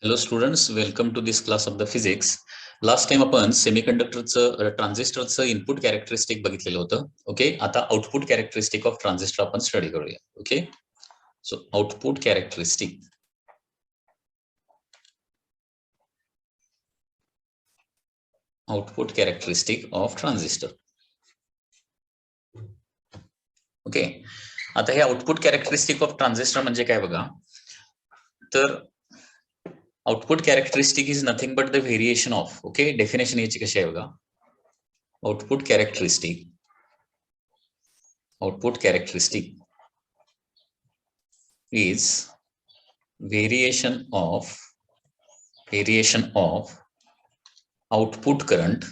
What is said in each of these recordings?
Hello students, welcome to this class of the physics. Last time आपण सेमीकंडक्टरचं ट्रान्झिस्टरचं input characteristic बघितलेलं होतं. Okay, आता output characteristic of transistor आपण study करूया. Okay, so output characteristic of transistor. Okay, आता हे output characteristic of transistor म्हणजे काय बघा. तर output characteristic is nothing but the variation of. Okay, definition याची कशी आहे बघा. Output characteristic is variation of output current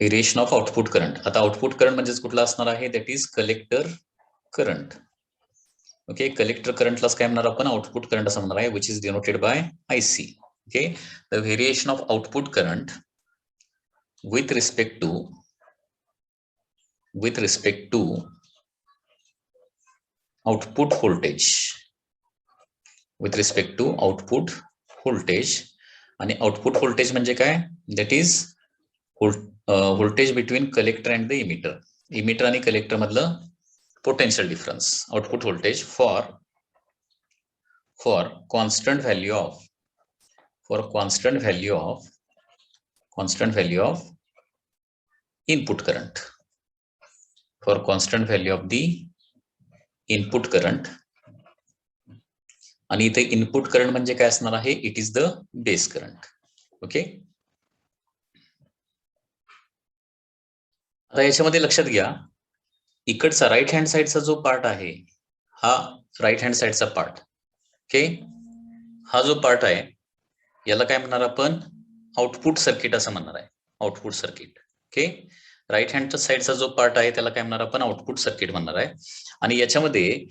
variation of output current. आता आउटपुट करंट म्हणजेच कुठला असणार आहे, that is collector current. Okay, collector करंटलाच काय म्हणणार आपण, आउटपुट करंट असं म्हणणार आहे, which is denoted by IC. Okay, the variation of output current with respect to output voltage, आणि आउटपुट व्होल्टेज म्हणजे काय, that is voltage between collector and the emitter आणि कलेक्टर मधलं potential difference. Output voltage for constant value of input current, for constant value of the input current. आणि इथे input current म्हणजे काय असणार आहे, it is the base current. Okay, आता याच्यामध्ये लक्षात घ्या, इकडचा राईट हँड साइडचा जो पार्ट आहे, हा राईट हँड साइडचा पार्ट. ओके, हा जो पार्ट आहे याला काय म्हणणार आपण, आउटपुट सर्किट असं म्हणणार आहे, आउटपुट सर्किट. ओके, राईट हँडच्या साइडचा जो पार्ट आहे त्याला काय म्हणणार आपण, आउटपुट सर्किट म्हणणार आहे. आणि याच्यामध्ये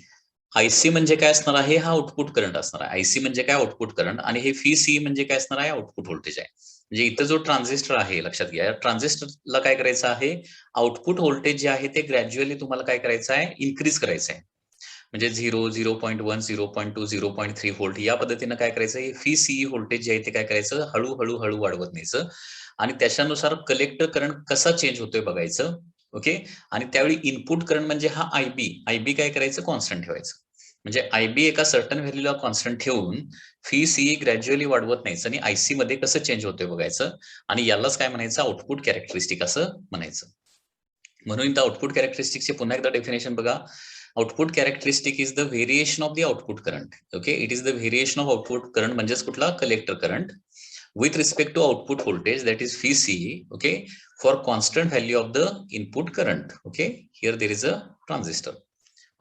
IC म्हणजे काय असणार आहे, हा आउटपुट करंट असणार आहे. IC म्हणजे काय, आउटपुट करंट. आणि हे VC म्हणजे काय असणार आहे, आउटपुट व्होल्टेज आहे. म्हणजे इथं जो ट्रान्झिस्टर आहे, लक्षात घ्या, ट्रान्झिस्टरला काय करायचं आहे, आउटपुट व्होल्टेज जे आहे ते ग्रॅज्युअली तुम्हाला काय करायचं आहे, इन्क्रीज करायचं आहे. म्हणजे 0, 0.1, 0.2, 0.3 व्होल्ट या पद्धतीनं काय करायचं, हे VCE व्होल्टेज जे आहे ते काय करायचं, हळूहळू वाढवत न्यायचं. आणि त्याच्यानुसार कलेक्टर करंट कसा चेंज होतोय बघायचं. ओके, आणि त्यावेळी इनपुट करंट म्हणजे हा IB काय करायचं, कॉन्स्टंट ठेवायचं. म्हणजे IB एका सर्टन व्हॅल्यूला कॉन्स्टंट ठेवून VCE ग्रॅज्युअली वाढवत नाहीच आणि IC मध्ये कसं चेंज होतोय बघायचं. आणि यालाच काय म्हणायचं, आउटपुट कॅरेक्टरिस्टिक असं म्हणायचं. म्हणून इथं आउटपुट कॅरेक्टरिस्टिकचे पुन्हा एकदा डेफिनेशन बघा. Output characteristic is the variation of the output current. Okay, it is the variation of output current म्हणजेच कुठला, collector current, with respect to output voltage, that is VCE. Okay, for constant value of the input current. Okay, here there is a transistor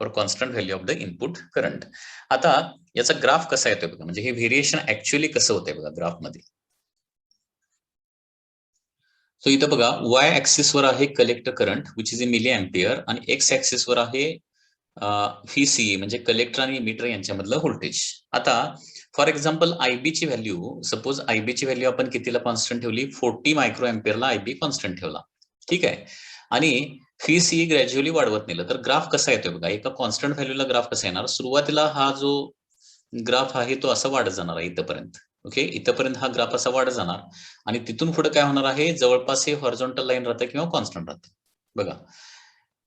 for constant value of the input current. आता याचा graph कसा येतोय बघा, म्हणजे हे variation actually कसं होतंय बघा ग्राफ मध्ये. सो इथं बघा, y ऍक्सिस वर आहे collector current which is in milli ampere, आणि x ऍक्सिस वर आहे VCE म्हणजे कलेक्टर आणि इमिटर यांच्यामधलं व्होल्टेज. आता फॉर एक्झाम्पल IB ची व्हॅल्यू, सपोज IB ची व्हॅल्यू आपण कितीला कॉन्स्टंट ठेवली, 40 मायक्रो अँपियरला IB कॉन्स्टंट ठेवला. ठीक आहे, आणि VCE ग्रॅज्युअली वाढवत नेलं तर ग्राफ कसा येतोय बघा. एका कॉन्स्टंट व्हॅल्यूला ग्राफ कसा येणार, सुरुवातीला हा जो ग्राफ आहे तो असा वाढत जाणार आहे इथपर्यंत. ओके, इथपर्यंत हा ग्राफ असा वाढत जाणार, आणि तिथून पुढे काय होणार आहे, जवळपास हे हॉरिझॉन्टल लाईन राहतं किंवा कॉन्स्टंट राहतं. बघा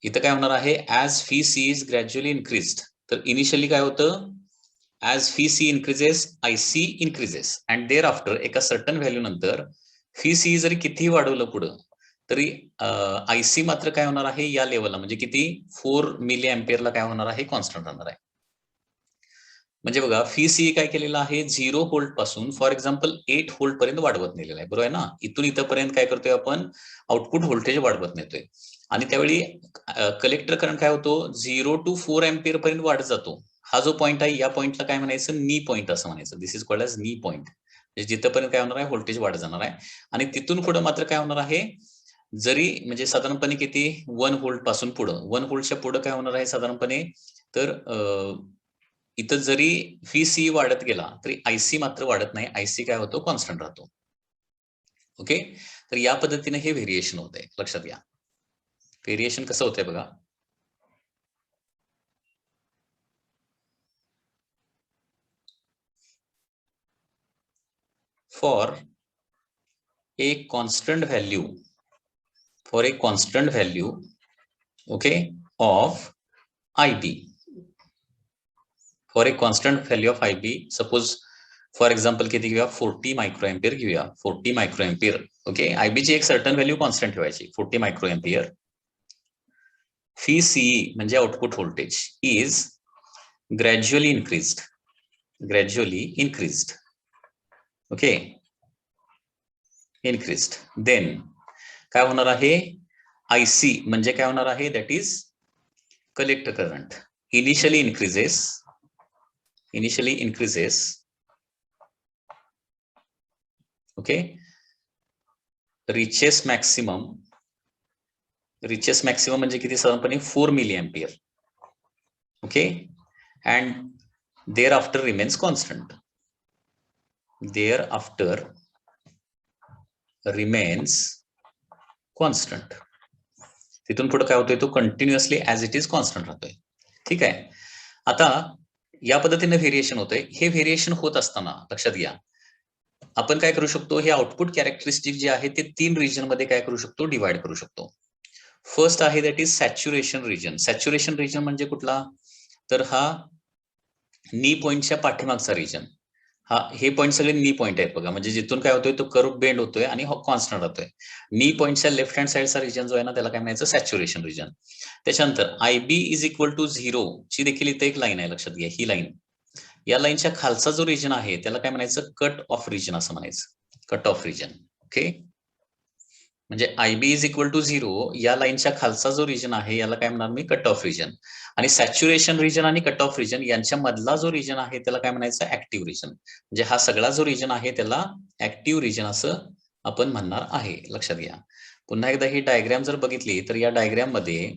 इथं काय होणार आहे, as VCE is gradually increased. तर इनिशियली काय होतं, as VCE increases IC increases, and there after एका सर्टन व्हॅल्यू नंतर VCE जरी कितीही वाढवलं पुढं तरी IC मात्र काय होणार आहे, या लेवलला म्हणजे किती, 4 मिली अँपियरला काय होणार आहे, कॉन्स्टंट राहणार आहे. म्हणजे बघा, VCE काय केलेलं आहे, 0 व्होल्ट पासून फॉर एक्झाम्पल 8 व्होल्ट पर्यंत वाढवत नेलेलं आहे, बरोबर आहे ना. इथून इथपर्यंत काय करतोय आपण, आउटपुट व्होल्टेज वाढवत नेतोय. आणि त्यावेळी कलेक्टर करंट काय होतो, 0 to 4 अँपियर पर्यंत वाढत जातो. हा जो पॉईंट आहे, या पॉईंटला काय म्हणायचं, नी पॉईंट असं म्हणायचं. दिस इज कॉल्ड एज नी पॉईंट. म्हणजे जिथपर्यंत काय होणार आहे, व्होल्टेज वाढत जाणार आहे. आणि तिथून पुढे मात्र काय होणार आहे, जरी म्हणजे साधारणपणे किती, 1 व्होल्ट पासून पुढं, 1 व्होल्टच्या पुढे काय होणार आहे साधारणपणे, तर इथं जरी VCE वाढत गेला तरी IC मात्र वाढत नाही. IC काय होतो, कॉन्स्टंट राहतो. ओके, तर या पद्धतीने हे व्हेरिएशन होत आहे, लक्षात घ्या. व्हेरिएशन कसं होतंय बघा. for a constant value, okay, of IB. For a constant value of IB, suppose for example किती घेऊया, 40 मायक्रोएम्पियर घेऊया, 40 मायक्रोएम्पियर. ओके, आयबी ची एक सर्टन व्हॅल्यू कॉन्स्टंट ठेवायची, 40 मायक्रोएम्पियर. फी सीई म्हणजे output voltage is gradually increased. Okay, increased. Then काय होणार आहे, आयसी म्हणजे काय होणार आहे, that is collector current. Initially increases. Okay, reaches maximum म्हणजे किती, साधारणपणे 4 milliampere. Okay, and thereafter remains constant. तिथून पुढे काय होतोय, तो continuously as it is constant राहतोय. ठीक आहे. आता या पद्धतीने व्हेरिएशन होतंय. हे व्हेरिएशन होत असताना लक्षात घ्या, आपण काय करू शकतो, हे आउटपुट कॅरेक्टरिस्टिक जे आहे ते 3 रिजन मध्ये काय करू शकतो, डिवाइड करू शकतो. फर्स्ट आहे that is saturation region. Saturation region म्हणजे कुठला, तर हा नी पॉइंटच्या पाठीमागचा रिजन. हा, हे पॉइंट सगळे नी पॉइंट आहेत बघा, म्हणजे जिथून काय होतोय, तो कर्व बेंड होतोय आणि कॉन्स्टंट राहतोय. नी पॉइंटच्या लेफ्ट हँड साइडचा रिजन जो आहे ना, त्याला काय म्हणायचं, सॅच्युरेशन रिजन. त्याच्यानंतर आयबी इज इक्वल टू 0 ची देखील इथे एक लाईन आहे, लक्षात घ्या ही लाईन. या लाईनच्या खालचा जो रिजन आहे त्याला काय म्हणायचं, कट ऑफ रिजन असं म्हणायचं, कट ऑफ रिजन. ओके, म्हणजे आयबी इज इक्वल टू 0 या लाईनच्या खालचा जो रिजन आहे याला काय म्हणणार मी, कट ऑफ रिजन. आणि सॅच्युरेशन रिजन आणि कट ऑफ रिजन यांच्या मधला जो रिजन आहे त्याला काय म्हणायचं, ऍक्टिव्ह रिजन. म्हणजे हा सगळा जो रिजन आहे त्याला ऍक्टिव्ह रिजन असं आपण म्हणणार आहे, लक्षात घ्या. पुन्हा एकदा ही डायग्राम जर बघितली तर या डायग्राम मध्ये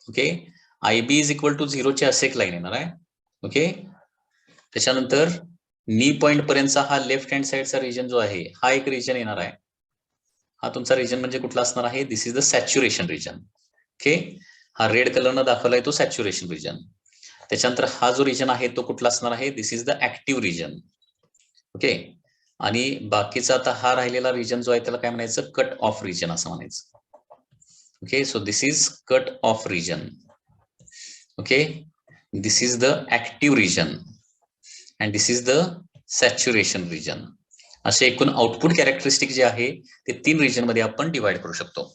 okay, IB is equal to 0 ची असे एक लाईन येणार आहे. ओके, त्याच्यानंतर नी पॉइंट पर्यंतचा हा लेफ्ट हँड साइडचा रिजन जो आहे हा एक रिजन येणार आहे. हा तुमचा रिजन म्हणजे कुठला असणार आहे, this is the saturation region. Okay, हा रेड कलरनं दाखवलाय तो सॅच्युरेशन रिजन. त्याच्यानंतर हा जो रिजन आहे तो कुठला असणार आहे, this is the active region. Okay, आणि बाकीचा आता हा राहिलेला रिजन जो आहे त्याला काय म्हणायचं, कट ऑफ रिजन असं म्हणायचं. Okay, so this is cut off region. Okay, this is the active region and this is the saturation region. असे एकूण आउटपुट कॅरेक्टरिस्टिक जे आहे ते 3 रिजन मध्ये आपण डिवाइड करू शकतो.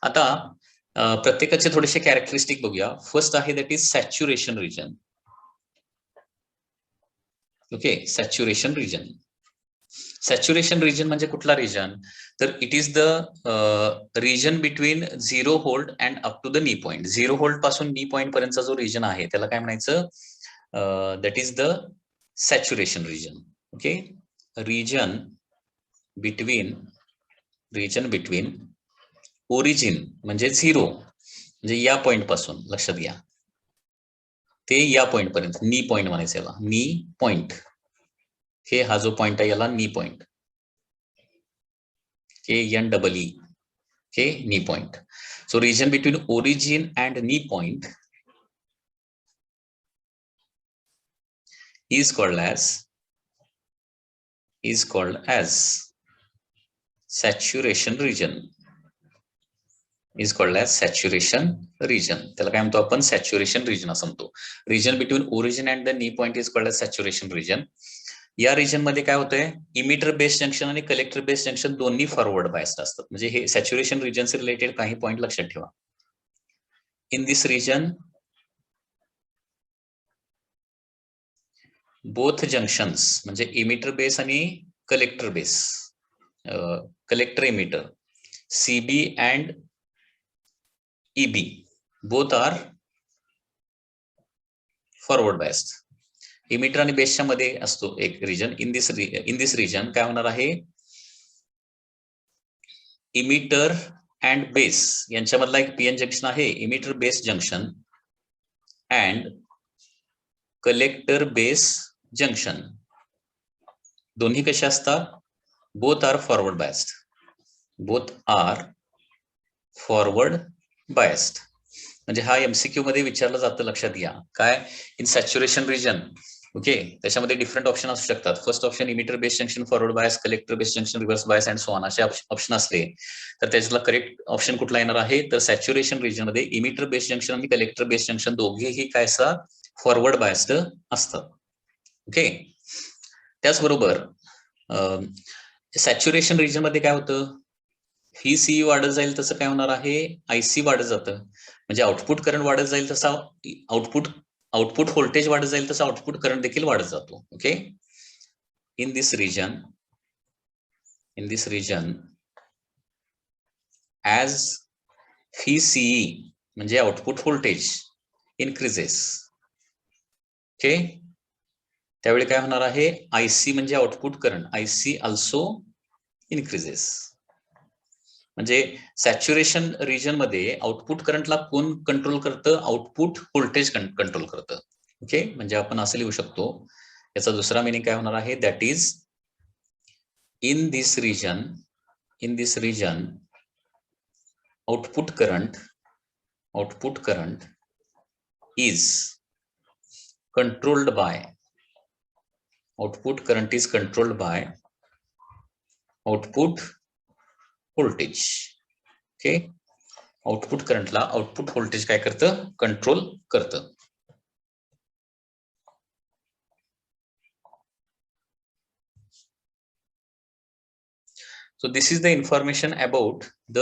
आता प्रत्येकाचे थोडेसे कॅरेक्टरिस्टिक बघूया. फर्स्ट आहे that is saturation region. Okay, saturation region. Saturation region म्हणजे कुठला रिजन, तर it is the region between 0 volt and up to the knee point. 0 volt पासून नी पॉइंट पर्यंतचा जो रिजन आहे त्याला काय म्हणायचं, that is the saturation region. Okay, region between origin म्हणजे 0 म्हणजे या पॉइंट पासून, लक्षात घ्या, ते या पॉइंट पर्यंत, नी पॉइंट म्हणायचं याला, नी पॉइंट. हे हा जो पॉइंट आहे याला knee point, KNEE. Okay, knee point. So region between origin and knee point is called as saturation region. त्याला काय म्हणतो आपण, सॅच्युरेशन रिजन असं म्हणतो. Region between origin and the knee point is called as saturation region. या region मध्ये काय होतंय, इमिटर बेस जंक्शन आणि कलेक्टर बेस जंक्शन दोन्ही फॉरवर्ड बायस्ड असतात. म्हणजे हे सॅच्युरेशन रिजनचे रिलेटेड काही पॉइंट लक्षात ठेवा. In this region both junctions म्हणजे इमिटर बेस आणि collector base, collector emitter CB and EB both are forward biased. Emitter आणि बेसच्या मध्ये असतो एक रिजन. इन दिस रिजन काय होणार आहे, इमिटर अँड बेस यांच्यामधला एक PN जंक्शन आहे, emitter base junction and collector base junction. दोन्ही कसे असतात, बोथ आर फॉरवर्ड बायस्ड. म्हणजे हा MCQ मध्ये विचारलं जातं, लक्षात घ्या. काय, इन सॅच्युरेशन रिजन ओके, त्याच्यामध्ये डिफरंट ऑप्शन असू शकतात. First option emitter base junction, forward bias, collector base junction, reverse bias and so on असे ऑप्शन असले तर त्याच्यातला करेक्ट ऑप्शन कुठला येणार आहे? तर सॅच्युरेशन रिजन मध्ये इमिटर बेस जंक्शन आणि कलेक्टर बेस जंक्शन दोघेही काय असतात? फॉरवर्ड बायस्ड असतात. ओके, त्याचबरोबर सॅच्युरेशन रिजन मध्ये काय होतं? VCE वाढत जाईल तसं काय होणार आहे? IC वाढत जातं. म्हणजे आउटपुट करंट वाढत जाईल तसा आउटपुट व्होल्टेज वाढत जाईल तसा आउटपुट करंट देखील वाढत जातो. Okay, in this region as VCE म्हणजे आउटपुट व्होल्टेज इन्क्रीजेस. ओके, त्यावेळी काय होणार आहे? IC म्हणजे output current, IC also increases. म्हणजे सॅच्युरेशन रिजन मध्ये आउटपुट करंटला कोण कंट्रोल करतं? आउटपुट व्होल्टेज कंट्रोल करतं. ओके, म्हणजे आपण असं लिहू शकतो, याचा दुसरा मिनिंग काय होणार आहे? That is in this region output current is controlled by output voltage. Okay, output करंटला आउटपुट व्होल्टेज काय करतं? कंट्रोल करतं. So this is the information about the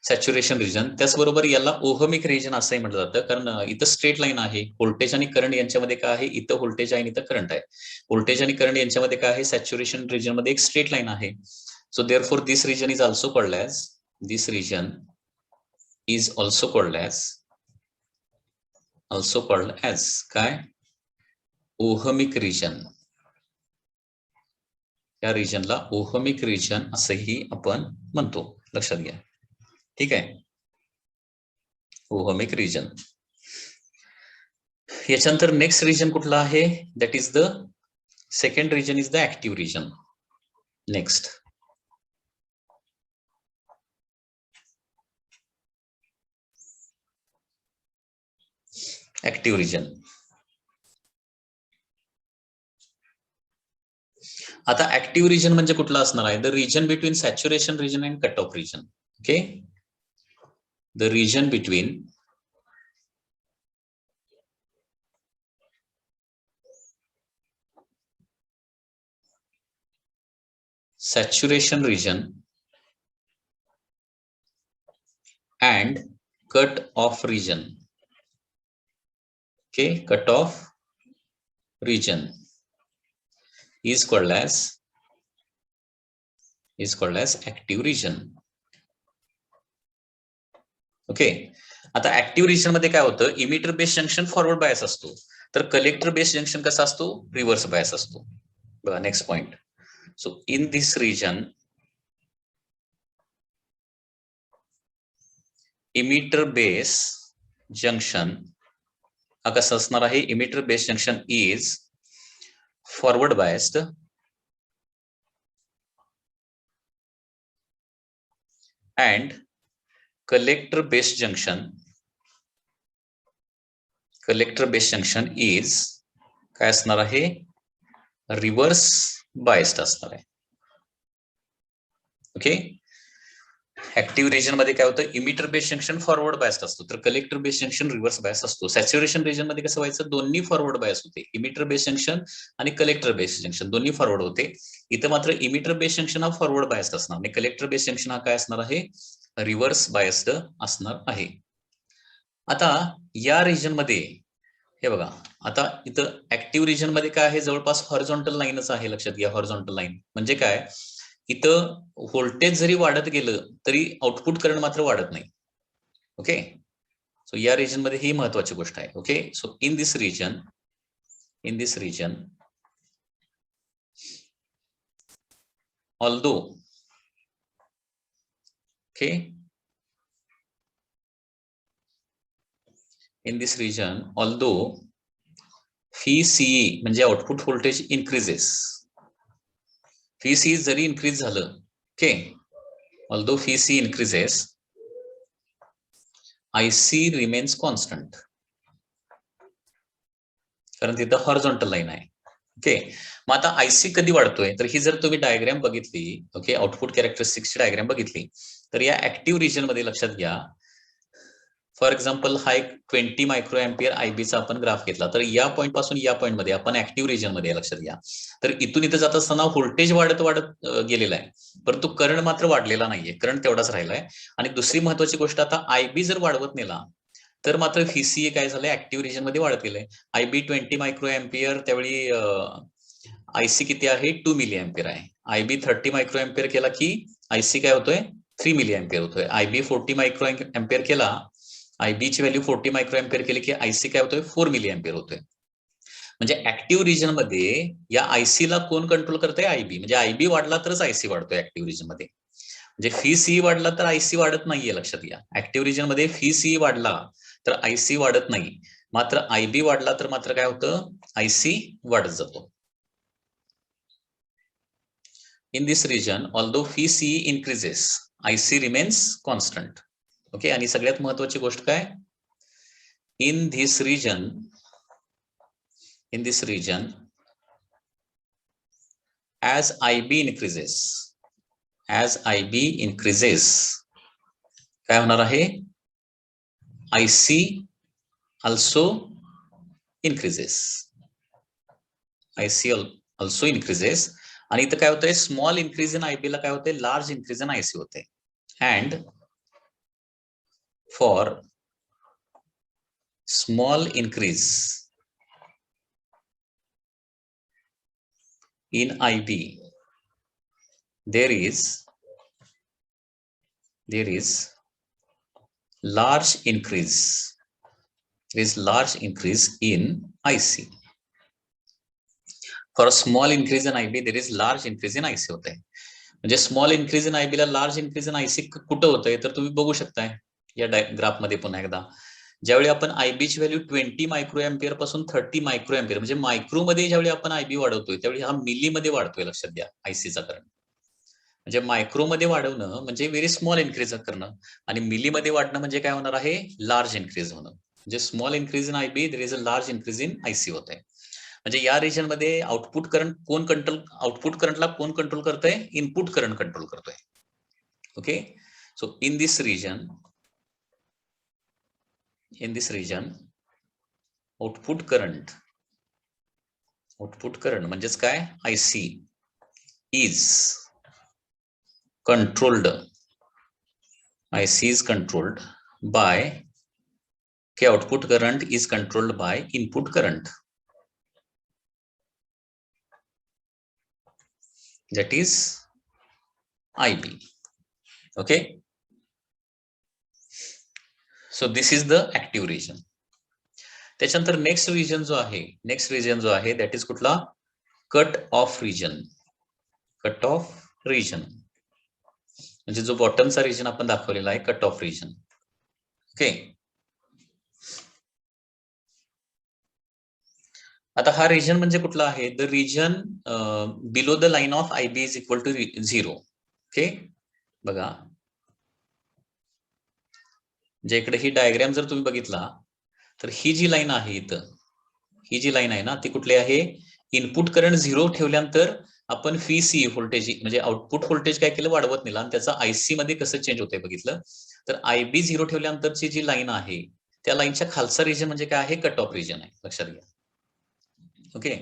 saturation region. त्याचबरोबर याला ओहमिक रिजन असंही म्हटलं जातं, कारण इथं स्ट्रेट लाईन आहे. व्होल्टेज आणि करंट यांच्यामध्ये काय आहे? इथं व्होल्टेज आहे आणि इथं करंट आहे. व्होल्टेज आणि करंट यांच्यामध्ये काय आहे? सॅच्युरेशन रिजन मध्ये एक स्ट्रेट लाईन आहे. So therefore this region is also called as काय? Ohmic region. या रिजनला ओहमिक रिजन असंही आपण म्हणतो, लक्षात घ्या. ठीक आहे, ओहमिक रिजन. याच्यानंतर नेक्स्ट रिजन कुठला आहे? That is the second region is the active region. Next active region. आता ऍक्टिव्ह रिजन म्हणजे कुठला असणार आहे? The region between saturation region and cut off region. Okay, the region between saturation region and cut off region. Okay, cut off region is called as active region. Okay, आता active region मध्ये काय होतं? Emitter base junction forward bias असतो, तर collector base junction कसा असतो? Reverse bias असतो. बघा next point. So in this region emitter base junction हा कसा असणार आहे? Emitter base junction is forward biased and collector base junction is काय असणार आहे? रिव्हर्स बायस्ड असणार आहे. ओके, ऍक्टिव्ह रिजन मध्ये काय होतं? Emitter base junction forward biased असतो, तर collector base junction reverse bias असतो. सॅच्युरेशन रिजन मध्ये कसं व्हायचं? दोन्ही फॉरवर्ड बायस होते, इमिटर बेस जंक्शन आणि कलेक्टर बेस जंक्शन दोन्ही फॉरवर्ड होते. इथं मात्र इमिटर बेस जंक्शन हा फॉरवर्ड बायस्ड असणार आणि कलेक्टर बेस जंक्शन हा काय असणार आहे? रिव्हर्स बायस्ड असणार आहे. आता या रिजन मध्ये हे बघा, आता इथं ऍक्टिव्ह रिजन मध्ये काय आहे? जवळपास हॉरिझॉन्टल लाईनच आहे. लक्षात घ्या, हॉरिझॉन्टल लाईन म्हणजे काय? इथं व्होल्टेज जरी वाढत गेलं तरी आउटपुट करंट मात्र वाढत नाही. ओके, सो या रिजन मध्ये ही महत्वाची गोष्ट आहे. Okay, so in this region although VCE म्हणजे आउटपुट व्होल्टेज इन्क्रीजेस, VCE जरी इन्क्रीज झालं, okay, although VCE increases, IC remains constant. कारण तिथं हॉरिझॉन्टल लाईन आहे. ओके, मग आता आयसी कधी वाढतोय, तर ही जर तुम्ही डायग्राम बघितली, ओके, आउटपुट कॅरेक्टरिस्टिक्सची डायग्राम बघितली, तर या ऍक्टिव्ह रिजन मध्ये लक्षात घ्या, फॉर एक्झाम्पल हा एक 20 मायक्रो एम्पियर आयबीचा आपण ग्राफ घेतला, तर या पॉईंट पासून या पॉईंट मध्ये आपण ऍक्टिव्ह रिजन मध्ये लक्षात घ्या, तर इथून इथं जात असताना व्होल्टेज वाढत वाढत गेलेला आहे, परंतु करंट मात्र वाढलेला नाहीये, करंट तेवढाच राहिलाय. आणि दुसरी महत्वाची गोष्ट, आता आयबी जर वाढवत नेला तर मात्र व्हीसीए काय झालंय, ऍक्टिव्ह रिजन मध्ये वाढत गेलंय. आयबी 20 मायक्रो एम्पियर, त्यावेळी आयसी किती आहे, 2 मिली एम्पियर आहे. आयबी 30 मायक्रो एम्पियर केला की आयसी काय होतोय, 3 मिली एम्पियर होतोय. आयबी 40 मायक्रो एम्पियर केला, आयबी ची व्हॅल्यू 40 मायक्रो एम्पियर केली की आयसी काय होतोय, 4 मिली एम्पियर होतोय. म्हणजे ऍक्टिव्ह रिजन मध्ये या आयसी ला कोण कंट्रोल करतंय, आयबी. म्हणजे आयबी वाढला तरच आयसी वाढतोय ऍक्टिव्ह रिजन मध्ये. म्हणजे फी सी वाढला तर आयसी वाढत नाहीये, लक्षात घ्या. ऍक्टिव्ह रिजन मध्ये फी सी वाढला तर आयसी वाढत नाही, मात्र आयबी वाढला तर मात्र काय होतं, आयसी वाढत जातो. In this region, although phi C increases, IC remains constant. Okay, आणि सगळ्यात महत्वाची गोष्ट काय, in this region, as IB increases, काय होणार आहे, IC also increases. आणि इथं काय होतंय, स्मॉल इन्क्रीज इन आयबी ला काय होतंय, लार्ज इन्क्रीज इन आयसी होते. And for small increase in IB there is large increase in IC. For a small increase in IB there is large increase in IC होत आहे. म्हणजे small increase in IB ला large increase in IC कुठं होतंय, तर तुम्ही बघू शकताय या ग्राफ मध्ये पुन्हा एकदा. ज्यावेळी आपण आयबी ची व्हॅल्यू 20 मायक्रो एम्पियर पासून 30 मायक्रो एम्पियर, म्हणजे मायक्रो मध्ये ज्यावेळी आपण आयबी वाढवतोय त्यावेळी हा मिली मध्ये वाढतोय, लक्षात द्या, आयसीचा करंट. म्हणजे मायक्रो मध्ये वाढवणं म्हणजे व्हेरी स्मॉल इन्क्रीज करणं, आणि मिली मध्ये वाढणं म्हणजे काय होणार आहे, लार्ज इन्क्रीज होणं. म्हणजे small increase in IB, there is a large increase in IC होत आहे. म्हणजे या रिजन मध्ये आउटपुट करंटला कोण कंट्रोल करतोय, इनपुट करंट कंट्रोल करतोय. Okay, so in this region output current म्हणजेच काय, IC is controlled by output current is controlled by input current, that is IB. Okay, so this is the active region. त्याच्यानंतर next region जो आहे that is कुठला, cut off region. म्हणजे जो बॉटमचा region आपण दाखवलेला आहे, कट ऑफ रिजन. ओके, आता हा रिजन म्हणजे कुठला आहे, the region below the line of IB is equal to 0. Okay, बघा, जे इकडे ही डायग्राम जर तुम्ही बघितला तर ही जी लाईन आहे इथं, ही जी लाईन आहे ना, ती कुठली आहे, इनपुट करंट 0 ठेवल्यानंतर आपण फी सी व्होल्टेज म्हणजे आउटपुट व्होल्टेज काय केलं, वाढवत नेला, आणि त्याचा आयसी मध्ये कसं चेंज होतंय बघितलं. तर आयबी 0 ठेवल्यानंतरची जी लाईन आहे त्या लाईनच्या खालचा रिजन म्हणजे काय आहे, कट ऑफ रिजन आहे, लक्षात घ्या. Okay,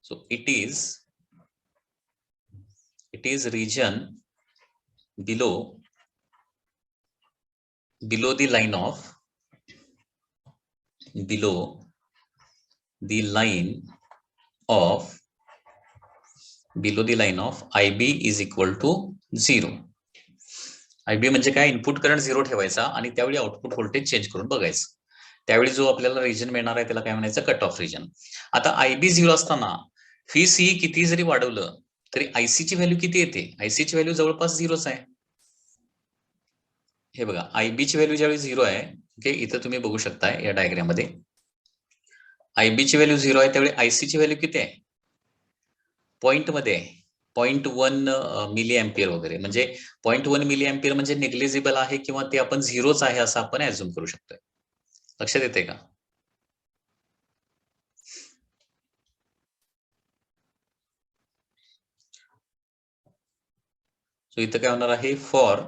so it is region below the line of IB is equal to 0. IB म्हणजे काय, इनपुट करंट 0 ठेवायचा आणि त्यावेळी आउटपुट व्होल्टेज चेंज करून बघायचं. त्यावेळी जो आपल्याला रिजन मिळणार आहे त्याला काय म्हणायचं, कट ऑफ रिजन. आता आयबी 0 असताना फी सी किती जरी वाढवलं तरी आयसी ची व्हॅल्यू किती येते, आयसी ची व्हॅल्यू जवळपास 0च आहे. हे बघा, आयबी ची व्हॅल्यू ज्यावेळी 0 आहे, ओके, इथं तुम्ही बघू शकताय या डायग्राम मध्ये, आयबी ची व्हॅल्यू 0 आहे, त्यावेळी आयसी ची व्हॅल्यू किती आहे, पॉइंट मध्ये 0.1 मिली एम्पियर वगैरे. म्हणजे 0.1 मिली एम्पियर म्हणजे निग्लिजिबल आहे किंवा ते आपण 0च आहे असं आपण ऍझ्युम करू शकतोय. लक्षात येते का? सो इथं काय होणार आहे, for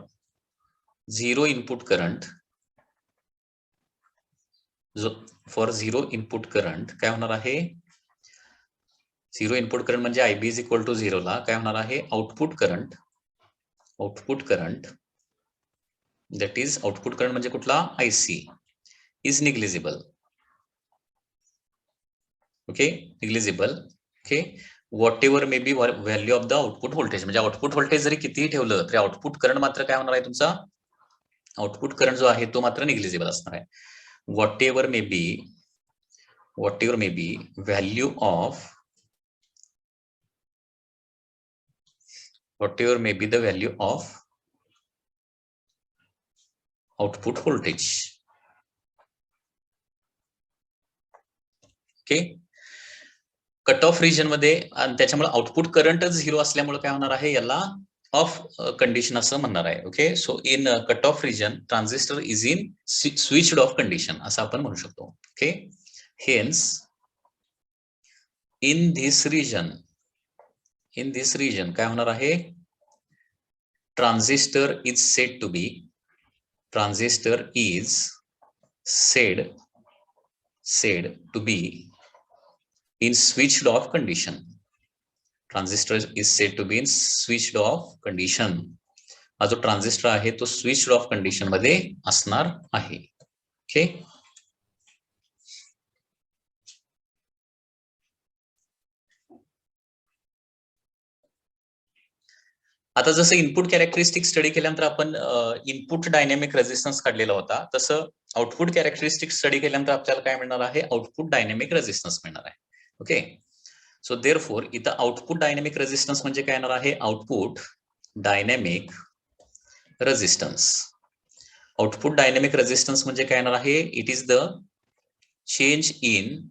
zero input current, for zero input current काय होणार आहे, झिरो इनपुट करंट म्हणजे आयबी इज इक्वल टू झिरोला काय होणार आहे, output current that is output current म्हणजे कुठला, IC is negligible. Okay, negligible. Okay, what ever may be value of the output voltage, म्हणजे आउटपुट व्होल्टेज जरी कितीही ठेवलं तरी आउटपुट करंट मात्र काय होणार आहे, तुमचा आउटपुट करंट जो आहे तो मात्र निग्लिजिबल असणार आहे. Whatever may be value of whatever may be the value of output voltage. Okay, cut off region मध्ये, आणि त्याच्यामुळे आउटपुट करंटच झिरो असल्यामुळे काय होणार आहे, याला ऑफ कंडिशन असं म्हणणार आहे. Okay, so in cut off region transistor is in switched off condition असं आपण म्हणू शकतो. Okay, hence in this region काय होणार आहे, transistor is said to be in switched off condition. Transistor is said to be in switched off condition. हा जो transistor आहे तो स्विच्ड ऑफ कंडिशन मध्ये असणार आहे. ओके, आता जसं इनपुट कॅरेक्टरिस्टिक स्टडी केल्यानंतर आपण इनपुट डायनॅमिक रेझिस्टन्स काढलेला होता, तसं आउटपुट कॅरेक्टरिस्टिक स्टडी केल्यानंतर आपल्याला काय मिळणार आहे, आउटपुट डायनॅमिक रेझिस्टन्स मिळणार आहे. ओके, सो देअरफॉर इथं आउटपुट डायनॅमिक रेझिस्टन्स म्हणजे काय येणार आहे, आउटपुट डायनॅमिक रेझिस्टन्स म्हणजे काय येणार आहे, it is the change in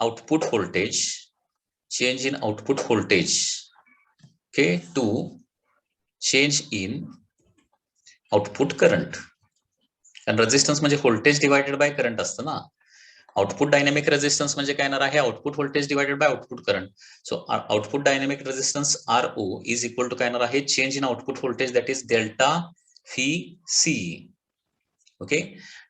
output voltage okay to change in output current. कारण रेझिस्टन्स म्हणजे व्होल्टेज डिवायडेड बाय करंट असतं ना. आउटपुट डायनॅमिक रेझिस्टन्स म्हणजे काय येणार आहे, output voltage divided by output current. So output dynamic resistance RO is equal to काय येणार आहे, change in output voltage that is delta VC. Okay,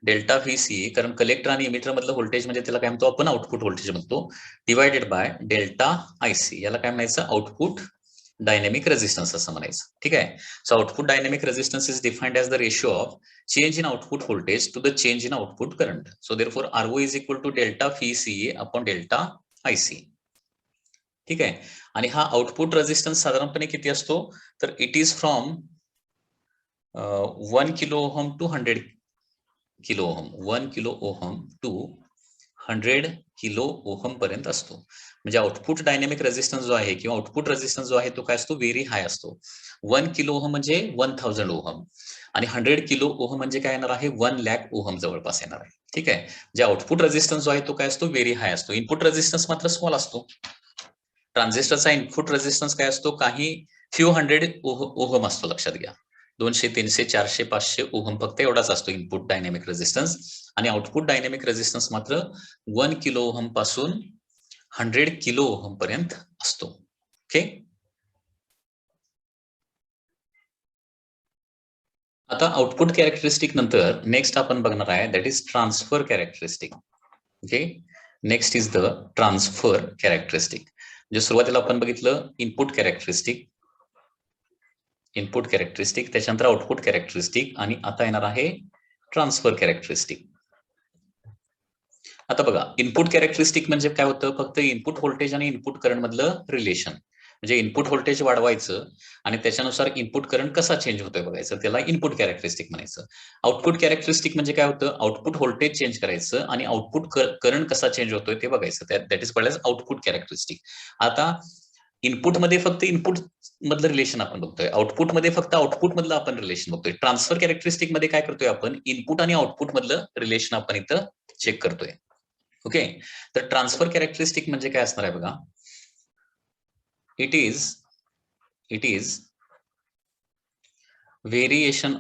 delta VC, कारण कलेक्टर आणि इमिटर मधलं व्होल्टेज म्हणजे त्याला काय म्हणतो आपण, आउटपुट व्होल्टेज म्हणतो, डिवायडेड बाय डेल्टा IC, याला काय म्हणायचं, आउटपुट डायनॅमिक रेझिस्टन्स असं म्हणायचं. ठीक आहे, so output dynamic resistance is defined as the ratio of change in output voltage to the change in output current. So therefore RO is equal to delta VCA upon delta IC. ठीक आहे, आणि हा output resistance साधारणपणे किती असतो, तर it is from 1 kilo ohm to 100 kilo ohm, 1 kilo ohm to 100 kilo ohm पर्यंत असतो. म्हणजे आउटपुट डायनॅमिक रेझिस्टन्स जो आहे किंवा आउटपुट रेझिस्टन्स जो आहे तो काय असतो, व्हेरी हाय असतो. 1 किलो ओहम म्हणजे 1000 ओहम आणि 100 किलो ओहम म्हणजे काय येणार आहे, 1 लाख ओहम जवळपास येणार आहे. ठीक आहे, जे आउटपुट रेझिस्टन्स जो आहे तो काय असतो, व्हेरी हाय असतो. इनपुट रेझिस्टन्स मात्र स्मॉल असतो. ट्रान्झिस्टरचा इनपुट रेझिस्टन्स काय असतो, काही फ्यू हंड्रेड ओहम असतो, लक्षात घ्या. 200, 300, 400, 500 ओहम फक्त एवढाच असतो इनपुट डायनॅमिक रेझिस्टन्स. आणि आउटपुट डायनॅमिक रेझिस्टन्स मात्र 1 किलो ओहम पासून 100 किलो ओहम पर्यंत असतो. ओके, आता आउटपुट कॅरेक्टरिस्टिक नंतर नेक्स्ट आपण बघणार आहे, that is transfer characteristic. Okay, next is the transfer characteristic. म्हणजे सुरुवातीला आपण बघितलं इनपुट कॅरेक्टरिस्टिक, त्याच्यानंतर आउटपुट कॅरेक्टरिस्टिक, आणि आता येणार आहे ट्रान्सफर कॅरेक्टरिस्टिक. आता बघा, इनपुट कॅरेक्टरिस्टिक म्हणजे काय होतं, फक्त इनपुट व्होल्टेज आणि इनपुट करंट मधलं रिलेशन. म्हणजे इनपुट व्होल्टेज वाढवायचं आणि त्याच्यानुसार इनपुट करंट कसा चेंज होतोय बघायचं, त्याला इनपुट कॅरेक्टरिस्टिक म्हणायचं. आउटपुट कॅरेक्टरिस्टिक म्हणजे काय होतं, आउटपुट व्होल्टेज चेंज करायचं आणि आउटपुट करंट कसा चेंज होतोय ते बघायचं, that is called as output characteristic. आता इनपुट मध्ये फक्त इनपुट मधलं रिलेशन आपण बघतोय, आउटपुट मध्ये फक्त आउटपुट मधलं आपण रिलेशन बघतोय. ट्रान्सफर कॅरेक्टरिस्टिक मध्ये काय करतोय आपण, इनपुट आणि आउटपुट मधलं रिलेशन आपण इथं चेक करतोय. ओके, तर ट्रान्सफर कॅरेक्टरिस्टिक म्हणजे काय असणार आहे बघा, it is variation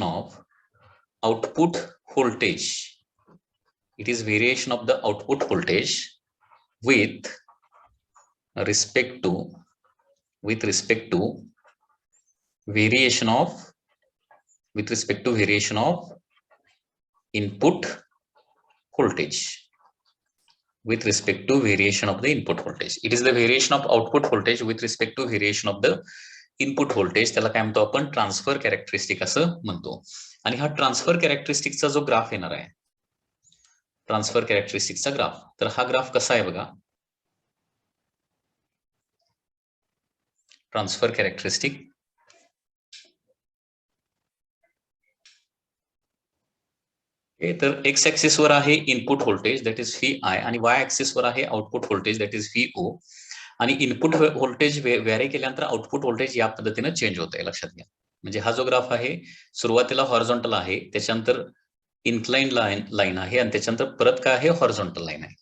of output voltage, with respect to variation of with respect to variation of input voltage with respect to variation of the input voltage. It is the variation of output voltage with respect to variation of the input voltage, त्याला काय म्हणतो आपण transfer characteristic असं म्हणतो. आणि हा transfer कॅरेक्टरिस्टिकचा जो graph येणार आहे, ट्रान्सफर कॅरेक्टरिस्टिकचा ग्राफ, तर हा ग्राफ कसा आहे बघा. ट्रान्सफर कॅरेक्टरिस्टिक तर एक्स ऍक्सिस वर आहे input voltage that is V I आणि वाय ऍक्सिस वर आहे output voltage that is V O. आणि इनपुट व्होल्टेज व्हॅरी केल्यानंतर आउटपुट व्होल्टेज या पद्धतीने चेंज होत आहे, लक्षात घ्या. म्हणजे हा जो ग्राफ आहे सुरुवातीला हॉरिझॉन्टल आहे, त्याच्यानंतर इन्क्लाइन लाईन आहे आणि त्याच्यानंतर परत काय आहे हॉरिझॉन्टल लाईन आहे.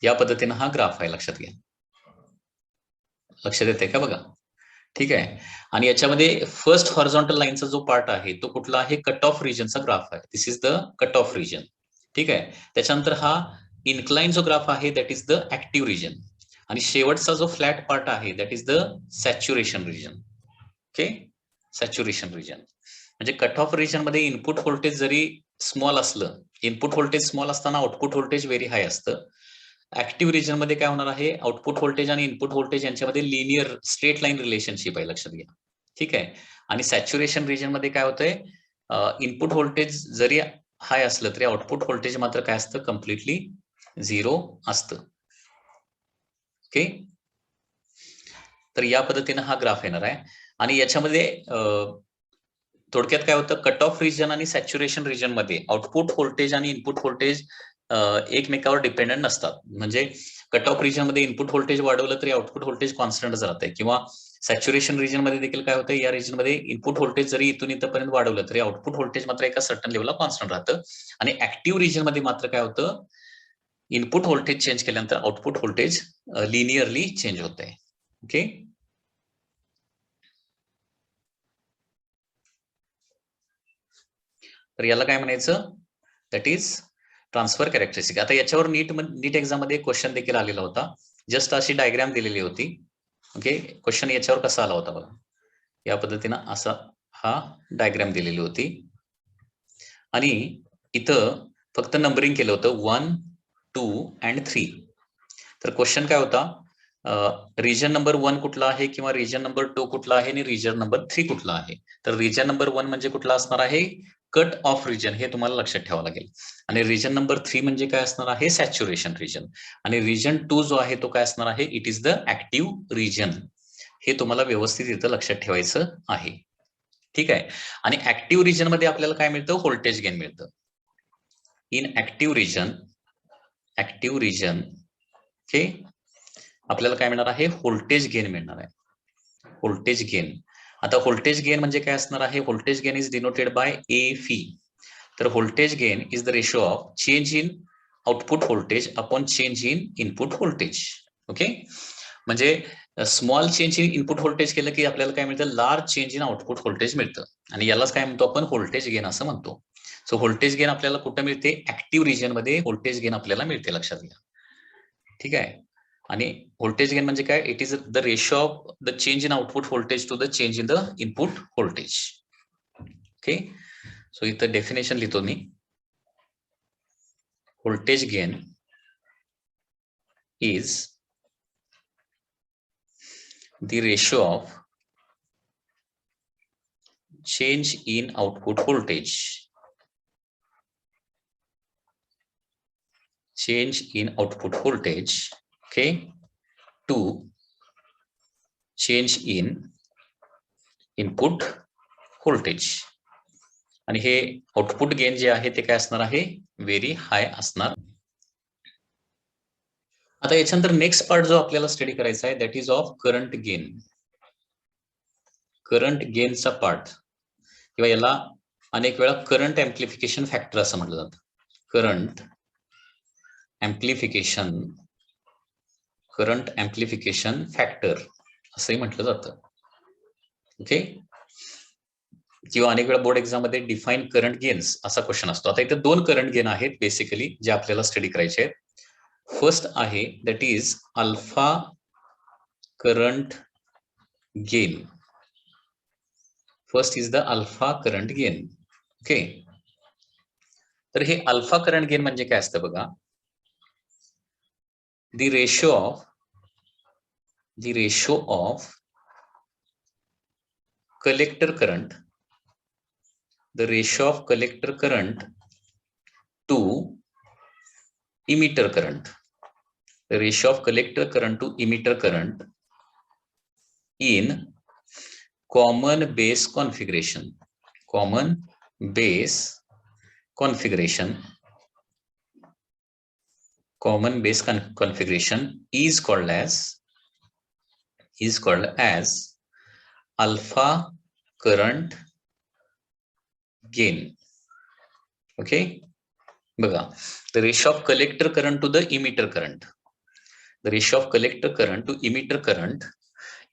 या पद्धतीने हा ग्राफ आहे, लक्षात घ्या. लक्षात येते का बघा. ठीक आहे. आणि याच्यामध्ये फर्स्ट हॉरिझॉन्टल लाईनचा जो पार्ट आहे तो कुठला आहे, कट ऑफ रिजनचा ग्राफ आहे. This is the cut off region. ठीक आहे. त्याच्यानंतर हा इन्क्लाइन जो ग्राफ आहे that is the active region. आणि शेवटचा जो फ्लॅट पार्ट आहे that is the saturation region. Okay, saturation region. म्हणजे कट ऑफ रिजन मध्ये इनपुट व्होल्टेज जरी स्मॉल असलं, इनपुट व्होल्टेज स्मॉल असताना आउटपुट व्होल्टेज व्हेरी हाय असतं. ऍक्टिव्ह रिजन मध्ये काय होणार आहे, आउटपुट व्होल्टेज आणि इनपुट व्होल्टेज यांच्यामध्ये लिनियर स्ट्रेट लाईन रिलेशनशिप आहे, लक्षात घ्या. ठीक आहे. आणि सॅच्युरेशन रिजन मध्ये काय होतंय, इनपुट व्होल्टेज जरी हाय असलं तरी आउटपुट व्होल्टेज मात्र काय असतं, कम्प्लिटली झिरो असतं. ओके. तर या पद्धतीने हा ग्राफ येणार आहे. आणि याच्यामध्ये थोडक्यात काय होतं, कट ऑफ रिजन आणि सॅच्युरेशन रिजन मध्ये आउटपुट व्होल्टेज आणि इनपुट व्होल्टेज एकमेकावर डिपेंडंट नसतात. म्हणजे कट ऑफ रिजन मध्ये इनपुट व्होल्टेज वाढवलं तरी आउटपुट व्होल्टेज कॉन्स्टंट राहतंय, किंवा सॅच्युरेशन रिजन मध्ये देखील काय होतं, या रिजन मध्ये इनपुट व्होल्टेज जरी इथून इथपर्यंत वाढवलं तरी आउटपुट व्होल्टेज मात्र एका सर्टन लेवलला कॉन्स्टंट राहतं. आणि ऍक्टिव्ह रिजन मध्ये मात्र काय होतं, इनपुट व्होल्टेज चेंज केल्यानंतर आउटपुट व्होल्टेज लिनियरली चेंज होतंय. ओके. तर याला काय म्हणायचं, दॅट इज ट्रान्सफर कॅरेक्टरिस्टिक. आता याच्यावर नीट एक्झाम मध्ये क्वेश्चन देखील आलेला होता. जस्ट अशी डायग्राम दिलेली होती. ओके. क्वेश्चन याच्यावर कसा आला होता बघा, या पद्धतीनं असा हा डायग्राम दिलेली होती. आणि इथं फक्त नंबरिंग केलं होतं 1, 2 and 3. तर क्वेश्चन काय होता, रिजन नंबर 1 कुठला आहे किंवा रिजन नंबर 2 कुठला आहे आणि रिजन नंबर 3 कुठला आहे. तर रिजन नंबर 1 म्हणजे कुठला असणार आहे, कट ऑफ रिजन, हे तुम्हाला लक्षात ठेवावं लागेल. आणि रिजन नंबर 3 म्हणजे काय असणार आहे, सॅच्युरेशन रिजन. आणि रिजन 2 जो आहे तो काय असणार आहे, it is the active region. हे तुम्हाला व्यवस्थित इथं लक्षात ठेवायचं आहे. ठीक आहे. आणि ऍक्टिव्ह रिजन मध्ये आपल्याला काय मिळतं, व्होल्टेज गेन मिळतं. इन ऍक्टिव्ह रिजन ओके, आपल्याला काय मिळणार आहे, व्होल्टेज गेन मिळणार आहे. Voltage gain. आता व्होल्टेज गेन म्हणजे काय असणार आहे, voltage gain is denoted by AV. तर voltage gain is the ratio of change in output voltage upon change in input voltage. Okay. म्हणजे small change in input voltage केलं की आपल्याला काय मिळतं, large change in output voltage मिळतं. आणि यालाच काय म्हणतो आपण, व्होल्टेज गेन असं म्हणतो. सो व्होल्टेज गेन आपल्याला कुठं मिळते, ऍक्टिव्ह रिजन मध्ये व्होल्टेज गेन आपल्याला मिळते, लक्षात घ्या. ठीक आहे. आणि व्होल्टेज गेन म्हणजे काय, it is the ratio of the change in output voltage to the change in the input voltage. Okay. So इथं डेफिनेशन लिहितो मी. Voltage gain is the ratio of change in output voltage okay, to change in input voltage. आणि हे output gain जे आहे ते काय असणार आहे, व्हेरी हाय असणार. आता याच्यानंतर नेक्स्ट पार्ट जो आपल्याला स्टडी करायचा आहे that is of current gain. Current गेनचा पार्ट, किंवा याला अनेक वेळा करंट एम्प्लिफिकेशन फॅक्टर असं म्हटलं जातं. करंट एम्प्लिफिकेशन फॅक्टर असंही म्हटलं जातं. ओके. किंवा अनेक वेळा बोर्ड एक्झाम मध्ये डिफाईन करंट गेन्स असा क्वेश्चन असतो. आता इथे 2 करंट गेन आहेत बेसिकली जे आपल्याला स्टडी करायचे आहेत. फर्स्ट आहे that is alpha current gain first is the alpha current gain. Okay, तर हे अल्फा करंट गेन म्हणजे काय असतं बघा, the ratio of collector current, the ratio of collector current to emitter current, the ratio of collector current to emitter current in common base configuration, common base configuration, common base configuration is called as alpha current gain. Okay, बघा, the ratio of collector current to the emitter current, the ratio of collector current to emitter current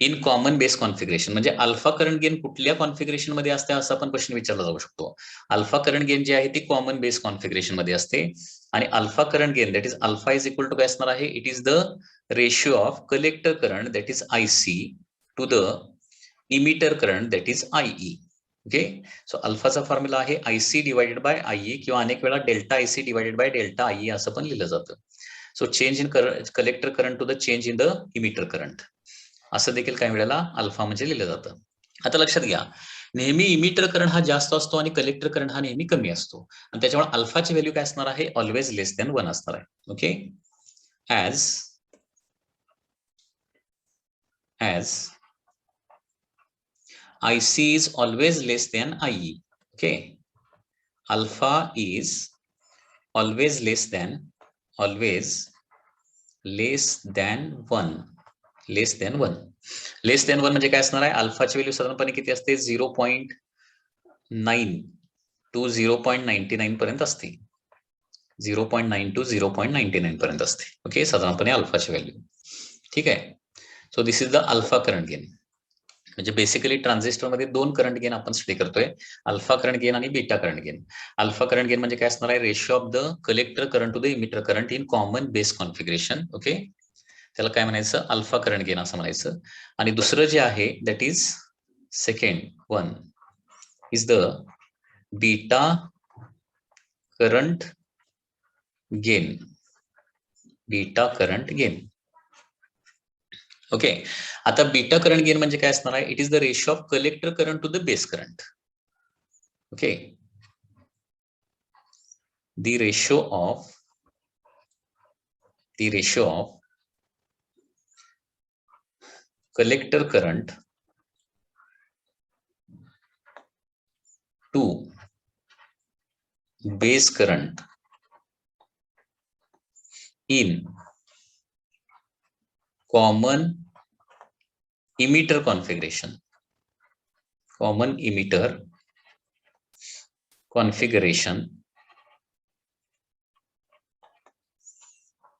in common base configuration, म्हणजे alpha current gain कुठल्या configuration मध्ये असते असा पण प्रश्न विचारला जाऊ शकतो. अल्फा करंट गेन जे आहे ती कॉमन बेस कॉन्फिगरेशन मध्ये असते आणि alpha current gain that is alpha is equal to काय असणार आहे, it is the ratio of collector current that is IC to the emitter current that is IE. Okay, so अल्फाचा formula आहे IC divided by IE किंवा अनेक वेळा delta IC divided by delta IE असं पण लिहिलं जातं. So change in collector current to the change in the emitter current असं देखील काही वेळेला अल्फा म्हणजे लिहिलं जातं. आता लक्षात घ्या, नेहमी इमिटर करंट हा जास्त असतो आणि कलेक्टर करंट हा नेहमी कमी असतो आणि त्याच्यामुळे अल्फाची व्हॅल्यू काय असणार आहे, ऑलवेज लेस दॅन 1 असणार आहे. Okay, as IC is always less than IE. Okay, alpha is always less than 1, less than 1. Less than 1 म्हणजे काय असणार आहे, अल्फाची व्हॅल्यू साधारणपणे किती असते, 0.9 टू 0.99 पर्यंत असते, 0.9 टू 0.99 पर्यंत असते. ओके, साधारणपणे अल्फाची व्हॅल्यू. ठीक आहे, so this is the alpha current gain. म्हणजे बेसिकली ट्रान्झिस्टर मध्ये दोन करंट गेन आपण स्टडी करतोय, अल्फा करंट गेन आणि beta current gain. Alpha current gain म्हणजे काय असणार आहे, ratio of the collector current to the emitter current in common base configuration. Okay, त्याला काय म्हणायचं, अल्फा करंट गेन असं म्हणायचं. आणि दुसरं जे आहे that is second one is the beta current gain, beta current gain. Okay, आता बीटा करंट गेन म्हणजे काय असणार आहे, it is the ratio of collector current to the base current. Okay, the ratio of collector current to base current in common emitter configuration, common emitter configuration